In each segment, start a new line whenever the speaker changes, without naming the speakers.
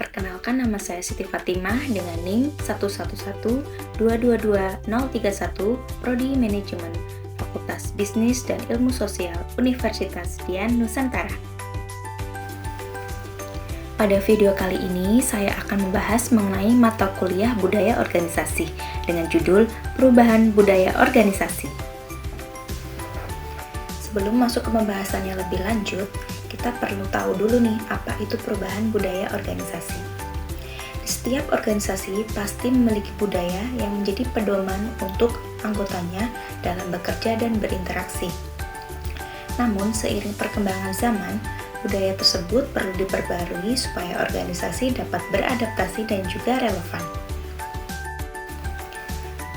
Perkenalkan, nama saya Siti Fatimah dengan NIM 111222031, Prodi Manajemen, Fakultas Bisnis dan Ilmu Sosial, Universitas Dian Nusantara. Pada video kali ini, saya akan membahas mengenai mata kuliah Budaya Organisasi dengan judul Perubahan Budaya Organisasi. Sebelum masuk ke pembahasannya lebih lanjut, kita perlu tahu dulu nih, apa itu perubahan budaya organisasi. Setiap organisasi pasti memiliki budaya yang menjadi pedoman untuk anggotanya dalam bekerja dan berinteraksi. Namun, seiring perkembangan zaman, budaya tersebut perlu diperbarui supaya organisasi dapat beradaptasi dan juga relevan.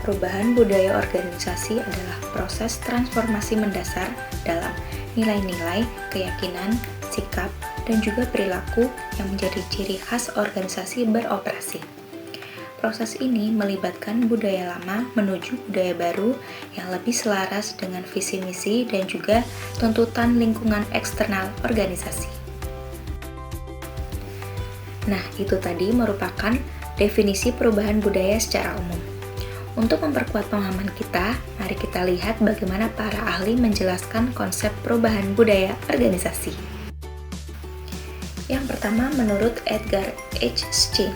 Perubahan budaya organisasi adalah proses transformasi mendasar dalam nilai-nilai, keyakinan, sikap, dan juga perilaku yang menjadi ciri khas organisasi beroperasi. Proses ini melibatkan budaya lama menuju budaya baru yang lebih selaras dengan visi misi dan juga tuntutan lingkungan eksternal organisasi. Nah, itu tadi merupakan definisi perubahan budaya secara umum. Untuk memperkuat pemahaman kita, mari kita lihat bagaimana para ahli menjelaskan konsep perubahan budaya organisasi. Yang pertama, menurut Edgar H. Schein.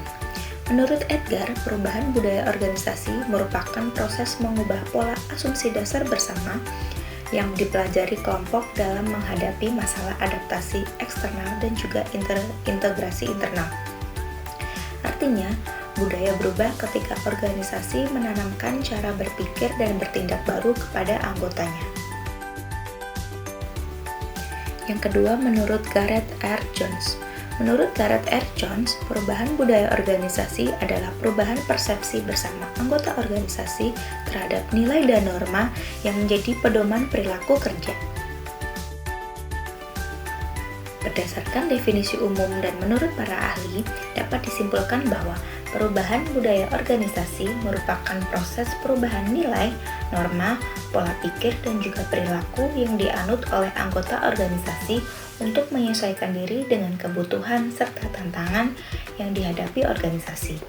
Menurut Edgar, perubahan budaya organisasi merupakan proses mengubah pola asumsi dasar bersama yang dipelajari kelompok dalam menghadapi masalah adaptasi eksternal dan juga integrasi internal. Artinya, budaya berubah ketika organisasi menanamkan cara berpikir dan bertindak baru kepada anggotanya. Yang kedua, menurut Gareth R. Jones. Menurut Gareth R. Jones, perubahan budaya organisasi adalah perubahan persepsi bersama anggota organisasi terhadap nilai dan norma yang menjadi pedoman perilaku kerja. Berdasarkan definisi umum dan menurut para ahli, dapat disimpulkan bahwa perubahan budaya organisasi merupakan proses perubahan nilai, norma, pola pikir, dan juga perilaku yang dianut oleh anggota organisasi untuk menyesuaikan diri dengan kebutuhan serta tantangan yang dihadapi organisasi.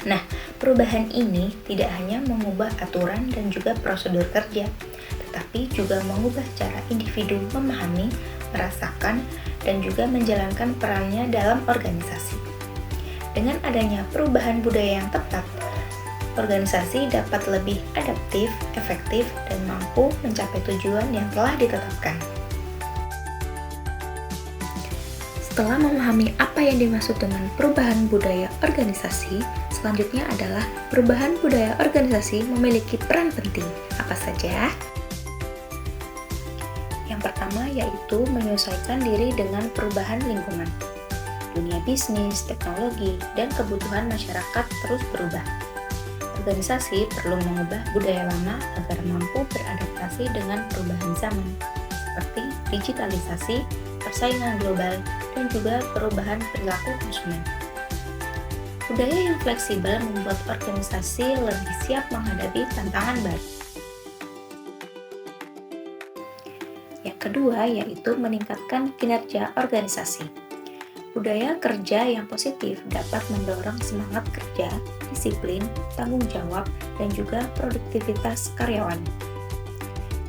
Nah, perubahan ini tidak hanya mengubah aturan dan juga prosedur kerja, tetapi juga mengubah cara individu memahami, merasakan, dan juga menjalankan perannya dalam organisasi. Dengan adanya perubahan budaya yang tepat, organisasi dapat lebih adaptif, efektif, dan mampu mencapai tujuan yang telah ditetapkan. Setelah memahami apa yang dimaksud dengan perubahan budaya organisasi, selanjutnya adalah perubahan budaya organisasi memiliki peran penting. Apa saja? Yang pertama yaitu menyesuaikan diri dengan perubahan lingkungan. Dunia bisnis, teknologi, dan kebutuhan masyarakat terus berubah. Organisasi perlu mengubah budaya lama agar mampu beradaptasi dengan perubahan zaman, seperti digitalisasi, persaingan global, dan juga perubahan perilaku konsumen. Budaya yang fleksibel membuat organisasi lebih siap menghadapi tantangan baru. Yang kedua yaitu meningkatkan kinerja organisasi. Budaya kerja yang positif dapat mendorong semangat kerja, disiplin, tanggung jawab, dan juga produktivitas karyawan.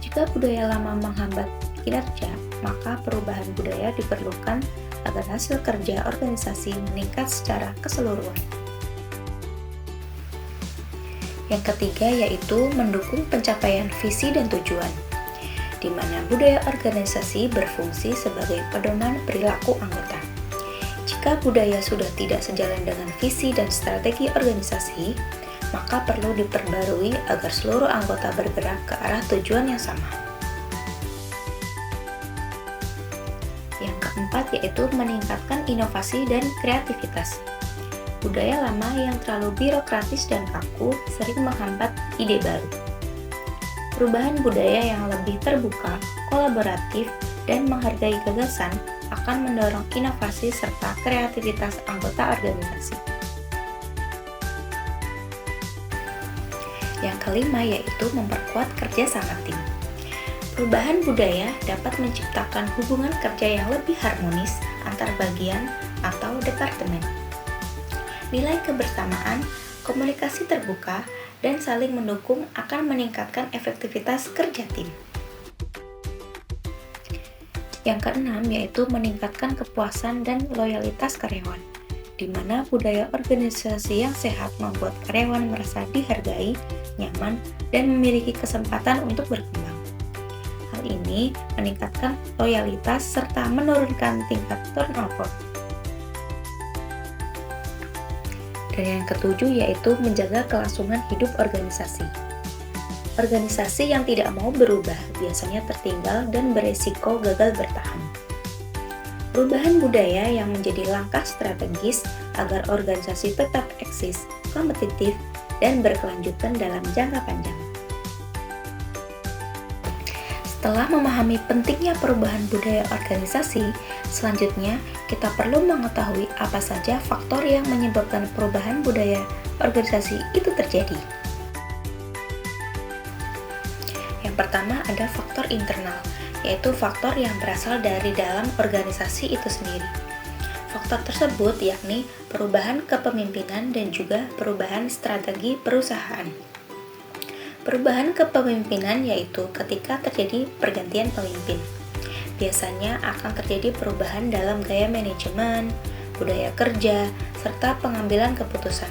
Jika budaya lama menghambat kinerja, maka perubahan budaya diperlukan agar hasil kerja organisasi meningkat secara keseluruhan. Yang ketiga yaitu mendukung pencapaian visi dan tujuan, di mana budaya organisasi berfungsi sebagai pedoman perilaku anggota. Jika budaya sudah tidak sejalan dengan visi dan strategi organisasi, maka perlu diperbarui agar seluruh anggota bergerak ke arah tujuan yang sama. Yang keempat yaitu meningkatkan inovasi dan kreativitas. Budaya lama yang terlalu birokratis dan kaku sering menghambat ide baru. Perubahan budaya yang lebih terbuka, kolaboratif, dan menghargai gagasan akan mendorong inovasi serta kreativitas anggota organisasi. Yang kelima yaitu memperkuat kerja sama tim. Perubahan budaya dapat menciptakan hubungan kerja yang lebih harmonis antar bagian atau departemen. Nilai kebersamaan, komunikasi terbuka, dan saling mendukung akan meningkatkan efektivitas kerja tim. Yang keenam yaitu meningkatkan kepuasan dan loyalitas karyawan, di mana budaya organisasi yang sehat membuat karyawan merasa dihargai, nyaman, dan memiliki kesempatan untuk berkembang. Hal ini meningkatkan loyalitas serta menurunkan tingkat turnover. Dan yang ketujuh yaitu menjaga kelangsungan hidup organisasi. Organisasi yang tidak mau berubah biasanya tertinggal dan beresiko gagal bertahan. Perubahan budaya yang menjadi langkah strategis agar organisasi tetap eksis, kompetitif, dan berkelanjutan dalam jangka panjang. Setelah memahami pentingnya perubahan budaya organisasi, selanjutnya kita perlu mengetahui apa saja faktor yang menyebabkan perubahan budaya organisasi itu terjadi. Yang pertama ada faktor internal, yaitu faktor yang berasal dari dalam organisasi itu sendiri. Faktor tersebut yakni perubahan kepemimpinan dan juga perubahan strategi perusahaan. Perubahan kepemimpinan yaitu ketika terjadi pergantian pemimpin. Biasanya akan terjadi perubahan dalam gaya manajemen, budaya kerja, serta pengambilan keputusan.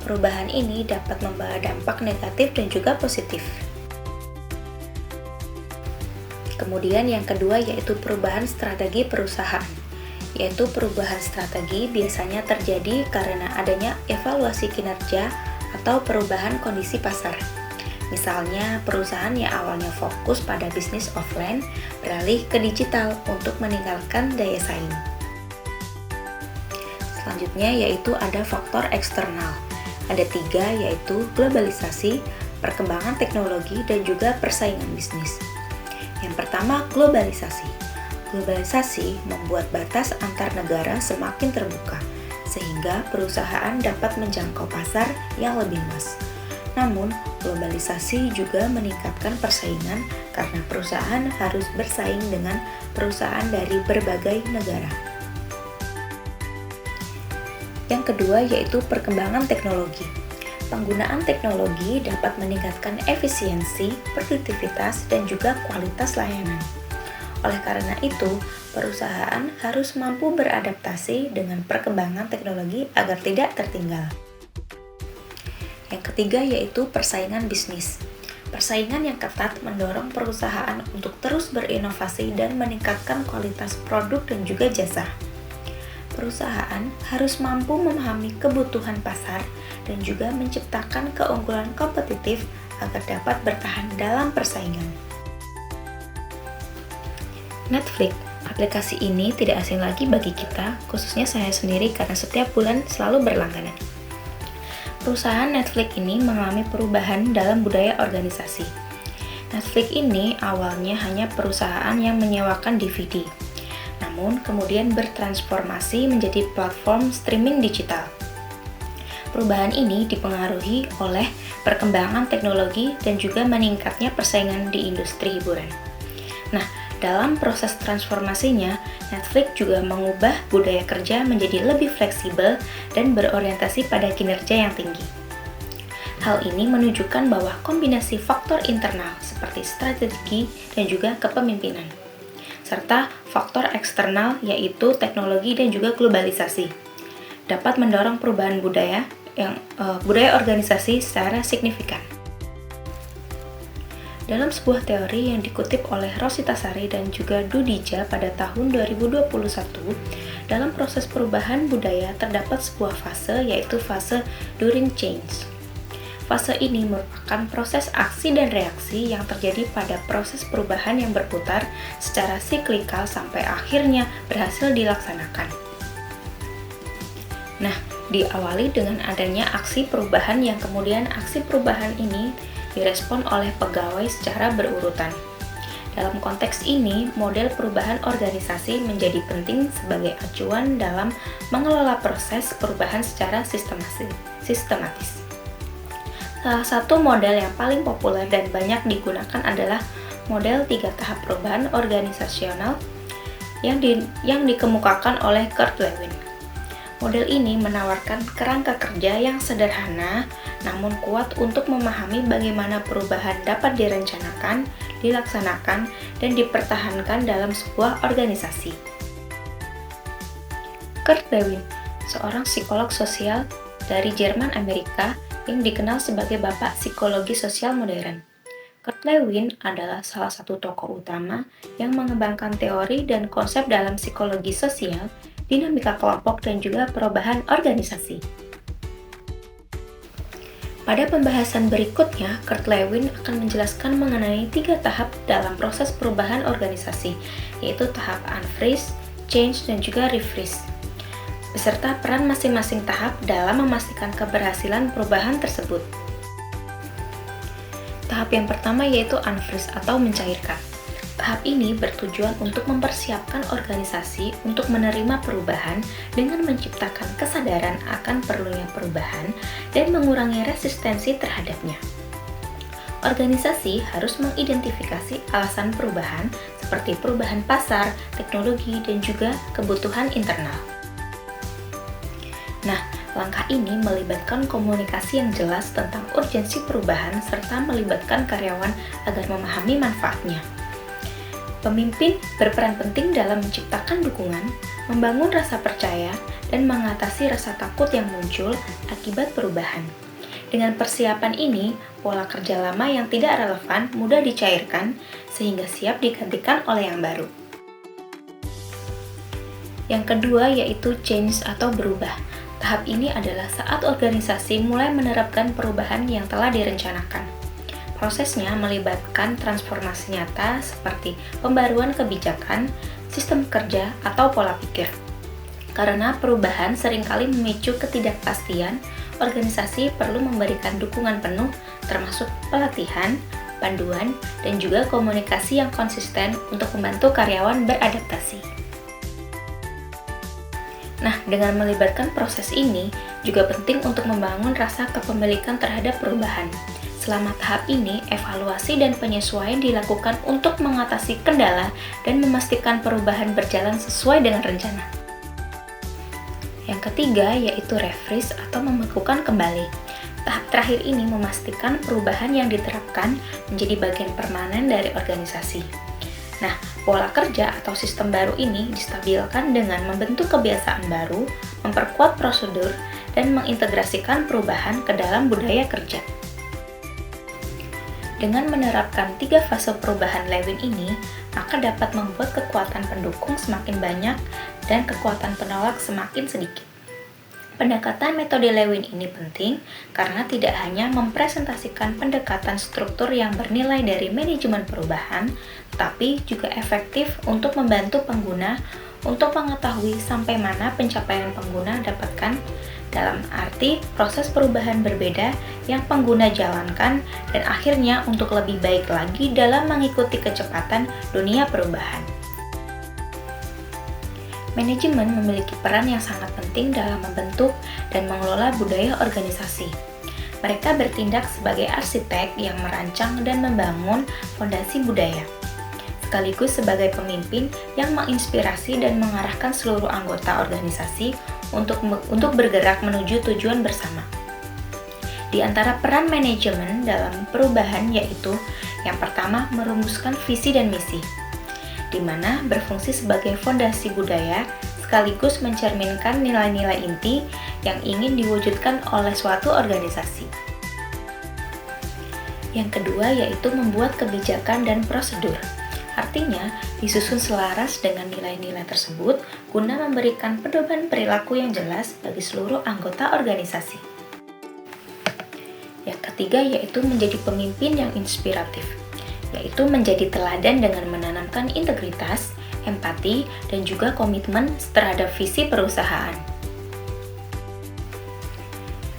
Perubahan ini dapat membawa dampak negatif dan juga positif. Kemudian yang kedua yaitu perubahan strategi perusahaan. Yaitu perubahan strategi biasanya terjadi karena adanya evaluasi kinerja atau perubahan kondisi pasar. Misalnya, perusahaan yang awalnya fokus pada bisnis offline beralih ke digital untuk meningkatkan daya saing. Selanjutnya yaitu ada faktor eksternal. Ada 3 yaitu globalisasi, perkembangan teknologi, dan juga persaingan bisnis. Yang pertama, globalisasi. Globalisasi membuat batas antar negara semakin terbuka, sehingga perusahaan dapat menjangkau pasar yang lebih luas. Namun, globalisasi juga meningkatkan persaingan karena perusahaan harus bersaing dengan perusahaan dari berbagai negara. Yang kedua yaitu perkembangan teknologi. Penggunaan teknologi dapat meningkatkan efisiensi, produktivitas, dan juga kualitas layanan. Oleh karena itu, perusahaan harus mampu beradaptasi dengan perkembangan teknologi agar tidak tertinggal. Yang ketiga yaitu persaingan bisnis. Persaingan yang ketat mendorong perusahaan untuk terus berinovasi dan meningkatkan kualitas produk dan juga jasa. Perusahaan harus mampu memahami kebutuhan pasar dan juga menciptakan keunggulan kompetitif agar dapat bertahan dalam persaingan. Netflix, aplikasi ini tidak asing lagi bagi kita, khususnya saya sendiri karena setiap bulan selalu berlangganan. Perusahaan Netflix ini mengalami perubahan dalam budaya organisasi. Netflix ini awalnya hanya perusahaan yang menyewakan DVD, namun kemudian bertransformasi menjadi platform streaming digital. Perubahan ini dipengaruhi oleh perkembangan teknologi dan juga meningkatnya persaingan di industri hiburan. Nah, dalam proses transformasinya, Netflix juga mengubah budaya kerja menjadi lebih fleksibel dan berorientasi pada kinerja yang tinggi. Hal ini menunjukkan bahwa kombinasi faktor internal seperti strategi dan juga kepemimpinan, serta faktor eksternal yaitu teknologi dan juga globalisasi, dapat mendorong perubahan budaya organisasi secara signifikan. Dalam sebuah teori yang dikutip oleh Rosita Sari dan juga Dudija pada tahun 2021, dalam proses perubahan budaya terdapat sebuah fase yaitu fase during change. Fase ini merupakan proses aksi dan reaksi yang terjadi pada proses perubahan yang berputar secara siklikal sampai akhirnya berhasil dilaksanakan. Nah, diawali dengan adanya aksi perubahan yang kemudian aksi perubahan ini direspon oleh pegawai secara berurutan. Dalam konteks ini, model perubahan organisasi menjadi penting sebagai acuan dalam mengelola proses perubahan secara sistematis. Salah satu model yang paling populer dan banyak digunakan adalah model 3 tahap perubahan organisasional yang dikemukakan oleh Kurt Lewin. Model ini menawarkan kerangka kerja yang sederhana namun kuat untuk memahami bagaimana perubahan dapat direncanakan, dilaksanakan, dan dipertahankan dalam sebuah organisasi. Kurt Lewin, seorang psikolog sosial dari Jerman Amerika yang dikenal sebagai Bapak Psikologi Sosial Modern. Kurt Lewin adalah salah satu tokoh utama yang mengembangkan teori dan konsep dalam psikologi sosial, dinamika kelompok, dan juga perubahan organisasi. Pada pembahasan berikutnya, Kurt Lewin akan menjelaskan mengenai 3 tahap dalam proses perubahan organisasi, yaitu tahap unfreeze, change, dan juga refreeze, beserta peran masing-masing tahap dalam memastikan keberhasilan perubahan tersebut. Tahap yang pertama yaitu unfreeze atau mencairkan. Tahap ini bertujuan untuk mempersiapkan organisasi untuk menerima perubahan dengan menciptakan kesadaran akan perlunya perubahan dan mengurangi resistensi terhadapnya. Organisasi harus mengidentifikasi alasan perubahan seperti perubahan pasar, teknologi, dan juga kebutuhan internal. Nah, langkah ini melibatkan komunikasi yang jelas tentang urgensi perubahan serta melibatkan karyawan agar memahami manfaatnya. Pemimpin berperan penting dalam menciptakan dukungan, membangun rasa percaya, dan mengatasi rasa takut yang muncul akibat perubahan. Dengan persiapan ini, pola kerja lama yang tidak relevan mudah dicairkan sehingga siap digantikan oleh yang baru. Yang kedua yaitu change atau berubah. Tahap ini adalah saat organisasi mulai menerapkan perubahan yang telah direncanakan. Prosesnya melibatkan transformasi nyata seperti pembaruan kebijakan, sistem kerja, atau pola pikir. Karena perubahan seringkali memicu ketidakpastian, organisasi perlu memberikan dukungan penuh termasuk pelatihan, panduan, dan juga komunikasi yang konsisten untuk membantu karyawan beradaptasi. Nah, dengan melibatkan proses ini, juga penting untuk membangun rasa kepemilikan terhadap perubahan. Selama tahap ini, evaluasi dan penyesuaian dilakukan untuk mengatasi kendala dan memastikan perubahan berjalan sesuai dengan rencana. Yang ketiga yaitu refreeze atau membekukan kembali. Tahap terakhir ini memastikan perubahan yang diterapkan menjadi bagian permanen dari organisasi. Nah, pola kerja atau sistem baru ini distabilkan dengan membentuk kebiasaan baru, memperkuat prosedur, dan mengintegrasikan perubahan ke dalam budaya kerja. Dengan menerapkan 3 fase perubahan Lewin ini, maka dapat membuat kekuatan pendukung semakin banyak dan kekuatan penolak semakin sedikit. Pendekatan metode Lewin ini penting karena tidak hanya mempresentasikan pendekatan struktur yang bernilai dari manajemen perubahan, tapi juga efektif untuk membantu pengguna untuk mengetahui sampai mana pencapaian pengguna dapatkan dalam arti proses perubahan berbeda yang pengguna jalankan dan akhirnya untuk lebih baik lagi dalam mengikuti kecepatan dunia perubahan. Manajemen memiliki peran yang sangat penting dalam membentuk dan mengelola budaya organisasi. Mereka bertindak sebagai arsitek yang merancang dan membangun fondasi budaya, sekaligus sebagai pemimpin yang menginspirasi dan mengarahkan seluruh anggota organisasi untuk bergerak menuju tujuan bersama. Di antara peran manajemen dalam perubahan yaitu yang pertama merumuskan visi dan misi, di mana berfungsi sebagai fondasi budaya sekaligus mencerminkan nilai-nilai inti yang ingin diwujudkan oleh suatu organisasi. Yang kedua yaitu membuat kebijakan dan prosedur. Artinya, disusun selaras dengan nilai-nilai tersebut guna memberikan pedoman perilaku yang jelas bagi seluruh anggota organisasi. Yang ketiga yaitu menjadi pemimpin yang inspiratif, yaitu menjadi teladan dengan menanamkan integritas, empati, dan juga komitmen terhadap visi perusahaan.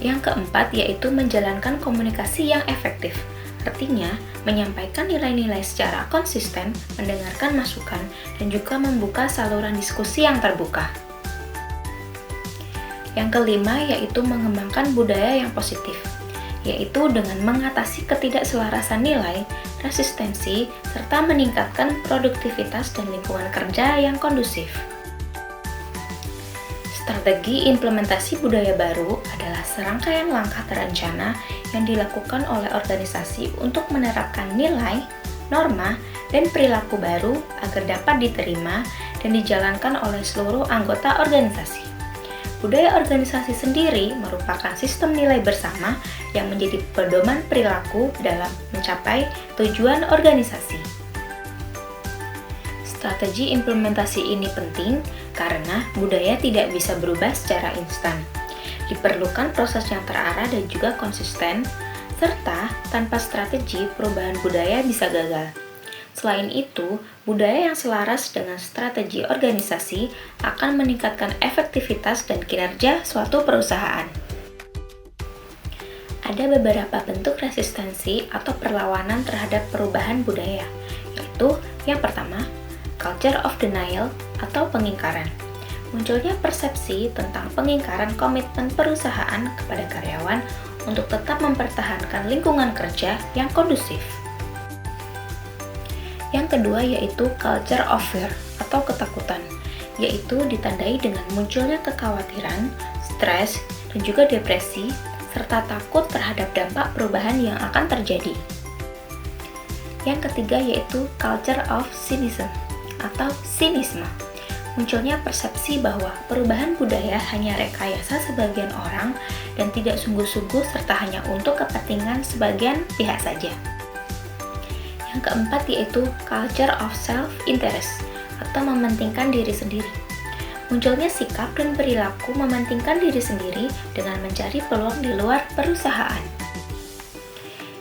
Yang keempat yaitu menjalankan komunikasi yang efektif, artinya menyampaikan nilai-nilai secara konsisten, mendengarkan masukan, dan juga membuka saluran diskusi yang terbuka. Yang kelima yaitu mengembangkan budaya yang positif, yaitu dengan mengatasi ketidakselarasan nilai, resistensi, serta meningkatkan produktivitas dan lingkungan kerja yang kondusif. Strategi implementasi budaya baru adalah serangkaian langkah terencana yang dilakukan oleh organisasi untuk menerapkan nilai, norma, dan perilaku baru agar dapat diterima dan dijalankan oleh seluruh anggota organisasi. Budaya organisasi sendiri merupakan sistem nilai bersama yang menjadi pedoman perilaku dalam mencapai tujuan organisasi. Strategi implementasi ini penting karena budaya tidak bisa berubah secara instan. Diperlukan proses yang terarah dan juga konsisten, serta tanpa strategi perubahan budaya bisa gagal. Selain itu, budaya yang selaras dengan strategi organisasi akan meningkatkan efektivitas dan kinerja suatu perusahaan. Ada beberapa bentuk resistensi atau perlawanan terhadap perubahan budaya, yaitu yang pertama, culture of denial atau pengingkaran. Munculnya persepsi tentang pengingkaran komitmen perusahaan kepada karyawan untuk tetap mempertahankan lingkungan kerja yang kondusif. Yang kedua yaitu culture of fear atau ketakutan, yaitu ditandai dengan munculnya kekhawatiran, stres, dan juga depresi, serta takut terhadap dampak perubahan yang akan terjadi. Yang ketiga yaitu culture of cynicism atau sinisme. Munculnya persepsi bahwa perubahan budaya hanya rekayasa sebagian orang dan tidak sungguh-sungguh serta hanya untuk kepentingan sebagian pihak saja. Yang keempat yaitu culture of self-interest atau mementingkan diri sendiri. Munculnya sikap dan perilaku mementingkan diri sendiri dengan mencari peluang di luar perusahaan.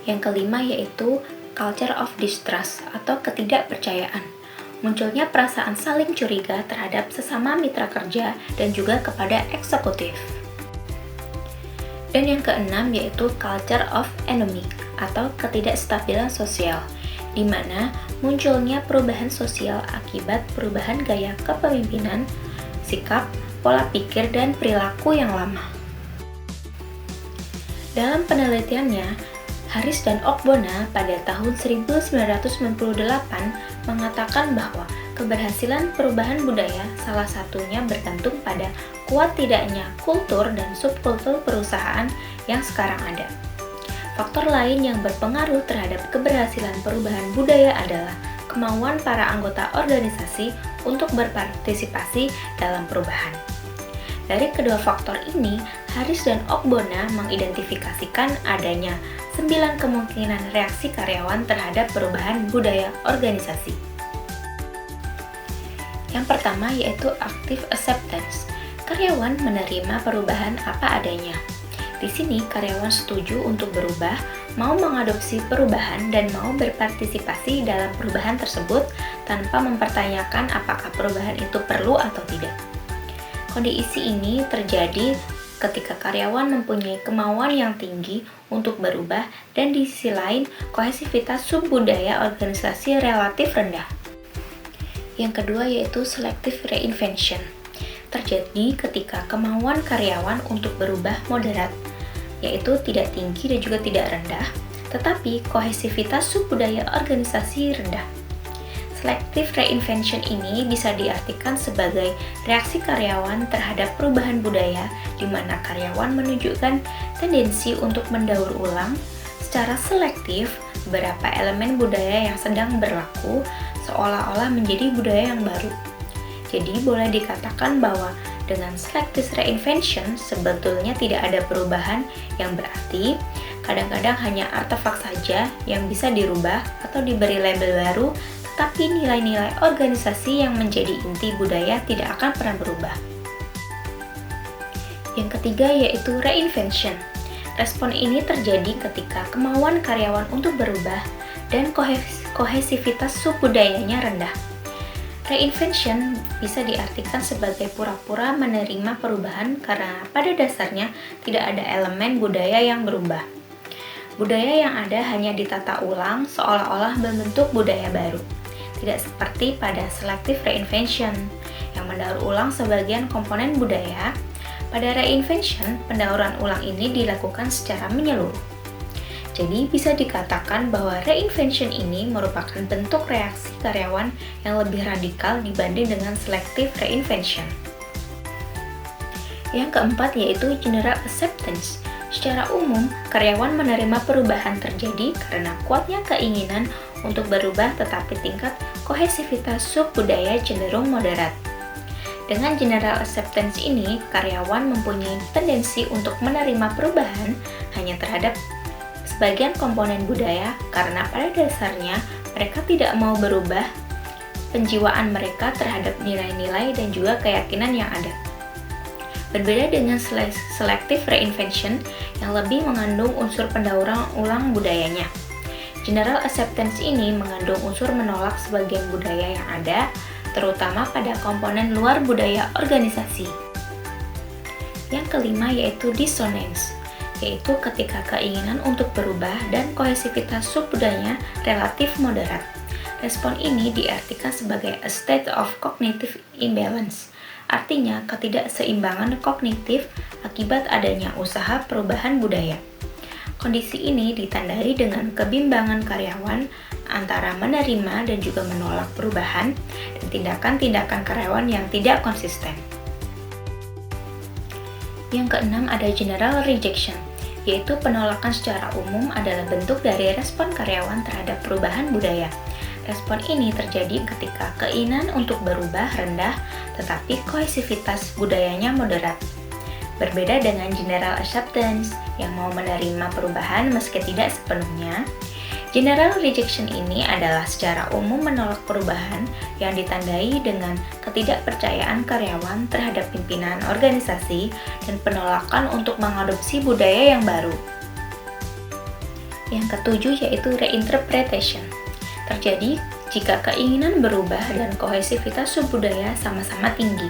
Yang kelima yaitu culture of distrust atau ketidakpercayaan. Munculnya perasaan saling curiga terhadap sesama mitra kerja dan juga kepada eksekutif. Dan yang keenam yaitu culture of enemy atau ketidakstabilan sosial, di mana munculnya perubahan sosial akibat perubahan gaya kepemimpinan, sikap, pola pikir, dan perilaku yang lama. Dalam penelitiannya, Harris dan Okbona pada tahun 1998 mengatakan bahwa keberhasilan perubahan budaya salah satunya bergantung pada kuat tidaknya kultur dan subkultur perusahaan yang sekarang ada. Faktor lain yang berpengaruh terhadap keberhasilan perubahan budaya adalah kemauan para anggota organisasi untuk berpartisipasi dalam perubahan. Dari kedua faktor ini, Harris dan Okbona mengidentifikasikan adanya 9 kemungkinan reaksi karyawan terhadap perubahan budaya organisasi. Yang pertama yaitu active acceptance. Karyawan menerima perubahan apa adanya. Di sini karyawan setuju untuk berubah, mau mengadopsi perubahan dan mau berpartisipasi dalam perubahan tersebut tanpa mempertanyakan apakah perubahan itu perlu atau tidak. Kondisi ini terjadi ketika karyawan mempunyai kemauan yang tinggi untuk berubah dan di sisi lain kohesivitas subbudaya organisasi relatif rendah. Yang kedua yaitu selective reinvention. Terjadi ketika kemauan karyawan untuk berubah moderat, yaitu tidak tinggi dan juga tidak rendah, tetapi kohesivitas subbudaya organisasi rendah. Selective reinvention ini bisa diartikan sebagai reaksi karyawan terhadap perubahan budaya di mana karyawan menunjukkan tendensi untuk mendaur ulang secara selektif beberapa elemen budaya yang sedang berlaku seolah-olah menjadi budaya yang baru. Jadi boleh dikatakan bahwa dengan selective reinvention sebetulnya tidak ada perubahan yang berarti, kadang-kadang hanya artefak saja yang bisa dirubah atau diberi label baru, tapi nilai-nilai organisasi yang menjadi inti budaya tidak akan pernah berubah. Yang ketiga yaitu reinvention. Respon ini terjadi ketika kemauan karyawan untuk berubah dan kohesivitas subbudayanya rendah. Reinvention bisa diartikan sebagai pura-pura menerima perubahan karena pada dasarnya tidak ada elemen budaya yang berubah. Budaya yang ada hanya ditata ulang seolah-olah membentuk budaya baru. Tidak seperti pada selective reinvention yang mendaur ulang sebagian komponen budaya. Pada reinvention, pendauran ulang ini dilakukan secara menyeluruh. Jadi bisa dikatakan bahwa reinvention ini merupakan bentuk reaksi karyawan yang lebih radikal dibanding dengan selective reinvention. Yang keempat yaitu general acceptance. Secara umum, karyawan menerima perubahan terjadi karena kuatnya keinginan untuk berubah, tetapi tingkat kohesivitas subbudaya cenderung moderat. Dengan general acceptance ini, karyawan mempunyai tendensi untuk menerima perubahan hanya terhadap sebagian komponen budaya karena pada dasarnya mereka tidak mau berubah penjiwaan mereka terhadap nilai-nilai dan juga keyakinan yang ada. Berbeda dengan selective reinvention yang lebih mengandung unsur pendaur ulang budayanya. General acceptance ini mengandung unsur menolak sebagian budaya yang ada, terutama pada komponen luar budaya organisasi. Yang kelima yaitu dissonance, yaitu ketika keinginan untuk berubah dan kohesivitas subbudayanya relatif moderat. Respon ini diartikan sebagai a state of cognitive imbalance, artinya ketidakseimbangan kognitif akibat adanya usaha perubahan budaya. Kondisi ini ditandai dengan kebimbangan karyawan antara menerima dan juga menolak perubahan dan tindakan-tindakan karyawan yang tidak konsisten. Yang keenam ada general rejection, yaitu penolakan secara umum adalah bentuk dari respon karyawan terhadap perubahan budaya. Respon ini terjadi ketika keinginan untuk berubah rendah, tetapi kohesivitas budayanya moderat. Berbeda dengan general acceptance yang mau menerima perubahan meski tidak sepenuhnya, general rejection ini adalah secara umum menolak perubahan yang ditandai dengan ketidakpercayaan karyawan terhadap pimpinan organisasi dan penolakan untuk mengadopsi budaya yang baru. Yang ketujuh yaitu reinterpretation. Terjadi jika keinginan berubah dan kohesivitas subbudaya sama-sama tinggi.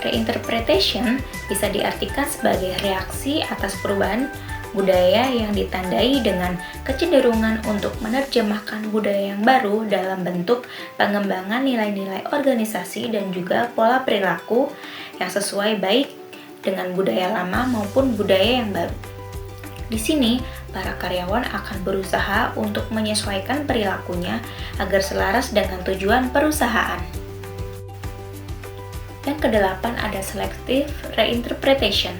Reinterpretation bisa diartikan sebagai reaksi atas perubahan budaya yang ditandai dengan kecenderungan untuk menerjemahkan budaya yang baru dalam bentuk pengembangan nilai-nilai organisasi dan juga pola perilaku yang sesuai baik dengan budaya lama maupun budaya yang baru. Di sini, para karyawan akan berusaha untuk menyesuaikan perilakunya agar selaras dengan tujuan perusahaan. Yang kedelapan ada selective reinterpretation.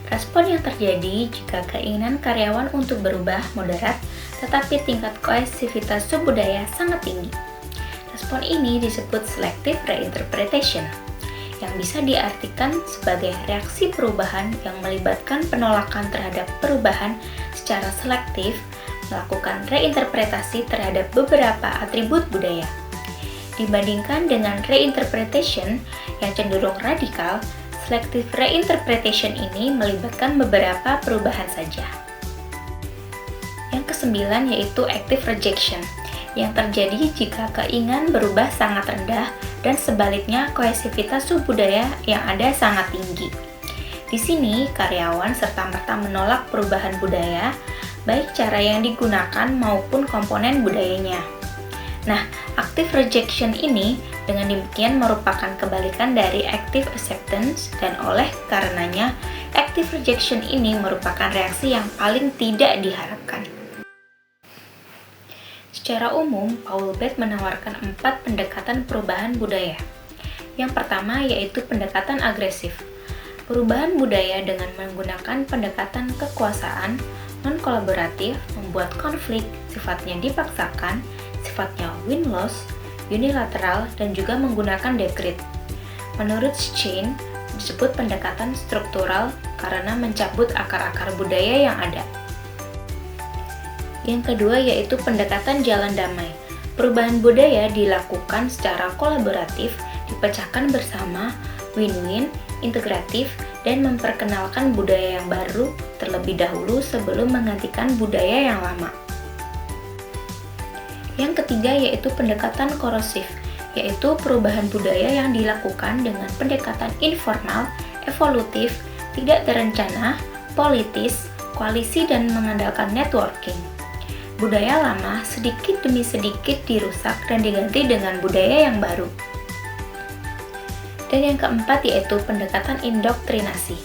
Respon yang terjadi jika keinginan karyawan untuk berubah moderat, tetapi tingkat kohesivitas subbudaya sangat tinggi. Respon ini disebut selective reinterpretation, yang bisa diartikan sebagai reaksi perubahan yang melibatkan penolakan terhadap perubahan secara selektif, melakukan reinterpretasi terhadap beberapa atribut budaya. Dibandingkan dengan reinterpretation yang cenderung radikal, selective reinterpretation ini melibatkan beberapa perubahan saja. Yang kesembilan yaitu active rejection, yang terjadi jika keinginan berubah sangat rendah dan sebaliknya kohesivitas subbudaya yang ada sangat tinggi. Di sini, karyawan serta-merta menolak perubahan budaya, baik cara yang digunakan maupun komponen budayanya. Nah, active rejection ini dengan demikian merupakan kebalikan dari active acceptance dan oleh karenanya, active rejection ini merupakan reaksi yang paling tidak diharapkan. Secara umum, Paul Beth menawarkan 4 pendekatan perubahan budaya. Yang pertama yaitu pendekatan agresif. Perubahan budaya dengan menggunakan pendekatan kekuasaan, non-kolaboratif, membuat konflik, sifatnya dipaksakan, sifatnya win-loss, unilateral, dan juga menggunakan dekret. Menurut Schein, disebut pendekatan struktural karena mencabut akar-akar budaya yang ada. Yang kedua yaitu pendekatan jalan damai. Perubahan budaya dilakukan secara kolaboratif, dipecahkan bersama, win-win, integratif, dan memperkenalkan budaya yang baru terlebih dahulu sebelum menggantikan budaya yang lama. Yang ketiga yaitu pendekatan korosif, yaitu perubahan budaya yang dilakukan dengan pendekatan informal, evolutif, tidak terencana, politis, koalisi, dan mengandalkan networking. Budaya lama sedikit demi sedikit dirusak dan diganti dengan budaya yang baru. Dan yang keempat yaitu pendekatan indoktrinasi,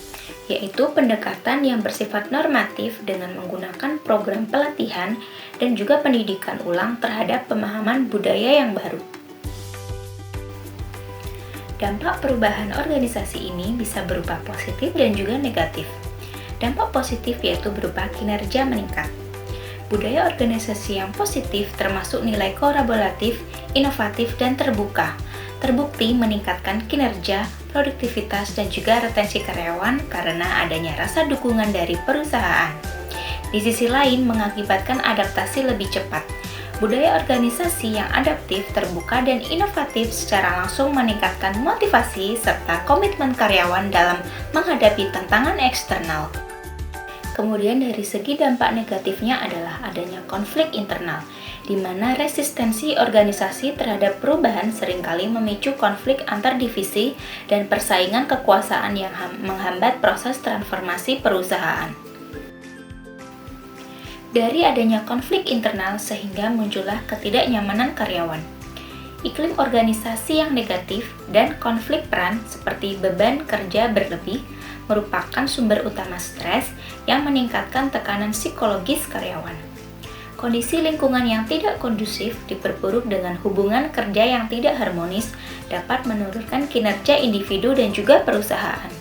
yaitu pendekatan yang bersifat normatif dengan menggunakan program pelatihan dan juga pendidikan ulang terhadap pemahaman budaya yang baru. Dampak perubahan organisasi ini bisa berupa positif dan juga negatif. Dampak positif yaitu berupa kinerja meningkat. Budaya organisasi yang positif termasuk nilai kolaboratif, inovatif, dan terbuka. Terbukti meningkatkan kinerja, produktivitas, dan juga retensi karyawan karena adanya rasa dukungan dari perusahaan. Di sisi lain, mengakibatkan adaptasi lebih cepat. Budaya organisasi yang adaptif, terbuka, dan inovatif secara langsung meningkatkan motivasi serta komitmen karyawan dalam menghadapi tantangan eksternal. Kemudian dari segi dampak negatifnya adalah adanya konflik internal, di mana resistensi organisasi terhadap perubahan seringkali memicu konflik antar divisi dan persaingan kekuasaan yang menghambat proses transformasi perusahaan. Dari adanya konflik internal sehingga muncullah ketidaknyamanan karyawan. Iklim organisasi yang negatif dan konflik peran seperti beban kerja berlebih merupakan sumber utama stres yang meningkatkan tekanan psikologis karyawan. Kondisi lingkungan yang tidak kondusif diperburuk dengan hubungan kerja yang tidak harmonis dapat menurunkan kinerja individu dan juga perusahaan.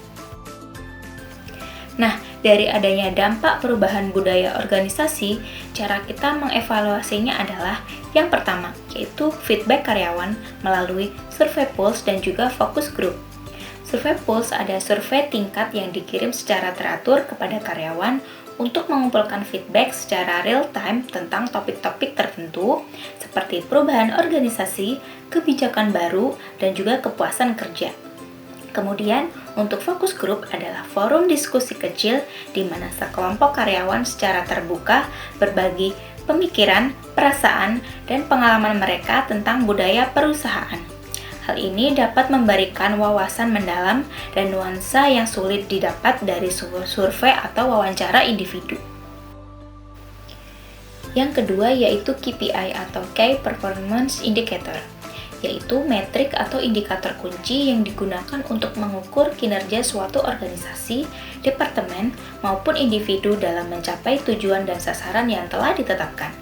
Nah, dari adanya dampak perubahan budaya organisasi, cara kita mengevaluasinya adalah yang pertama, yaitu feedback karyawan melalui survei pulse dan juga focus group. Survei pulse ada survei tingkat yang dikirim secara teratur kepada karyawan untuk mengumpulkan feedback secara real time tentang topik-topik tertentu seperti perubahan organisasi, kebijakan baru, dan juga kepuasan kerja. Kemudian, untuk fokus grup adalah forum diskusi kecil di mana sekelompok karyawan secara terbuka berbagi pemikiran, perasaan, dan pengalaman mereka tentang budaya perusahaan. Hal ini dapat memberikan wawasan mendalam dan nuansa yang sulit didapat dari survei atau wawancara individu. Yang kedua yaitu KPI atau Key Performance Indicator, yaitu metrik atau indikator kunci yang digunakan untuk mengukur kinerja suatu organisasi, departemen, maupun individu dalam mencapai tujuan dan sasaran yang telah ditetapkan.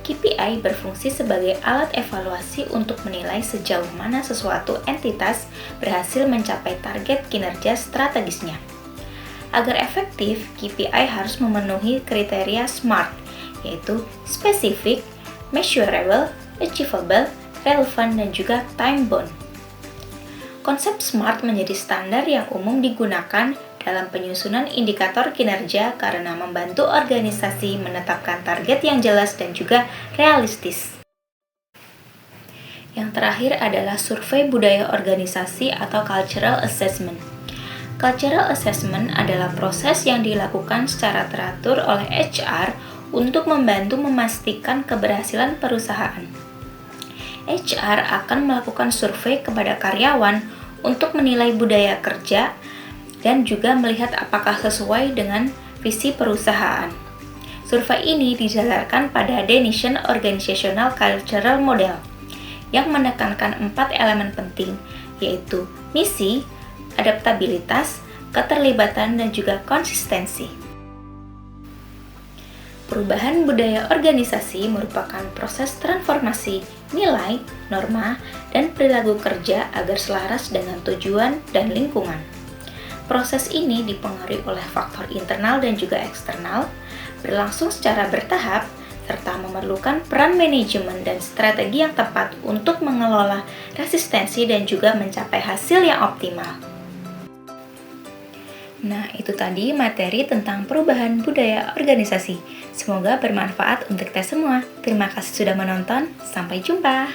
KPI berfungsi sebagai alat evaluasi untuk menilai sejauh mana sesuatu entitas berhasil mencapai target kinerja strategisnya. Agar efektif, KPI harus memenuhi kriteria SMART, yaitu Specific, Measurable, Achievable, relevan, dan juga time-bound. Konsep SMART menjadi standar yang umum digunakan dalam penyusunan indikator kinerja karena membantu organisasi menetapkan target yang jelas dan juga realistis. Yang terakhir adalah survei budaya organisasi atau cultural assessment. Cultural assessment adalah proses yang dilakukan secara teratur oleh HR untuk membantu memastikan keberhasilan perusahaan. HR akan melakukan survei kepada karyawan untuk menilai budaya kerja dan juga melihat apakah sesuai dengan visi perusahaan. Survei ini didasarkan pada Denition Organizational Cultural Model yang menekankan 4 elemen penting, yaitu misi, adaptabilitas, keterlibatan, dan juga konsistensi. Perubahan budaya organisasi merupakan proses transformasi nilai, norma, dan perilaku kerja agar selaras dengan tujuan dan lingkungan. Proses ini dipengaruhi oleh faktor internal dan juga eksternal, berlangsung secara bertahap, serta memerlukan peran manajemen dan strategi yang tepat untuk mengelola resistensi dan juga mencapai hasil yang optimal. Nah, itu tadi materi tentang perubahan budaya organisasi. Semoga bermanfaat untuk kita semua. Terima kasih sudah menonton. Sampai jumpa.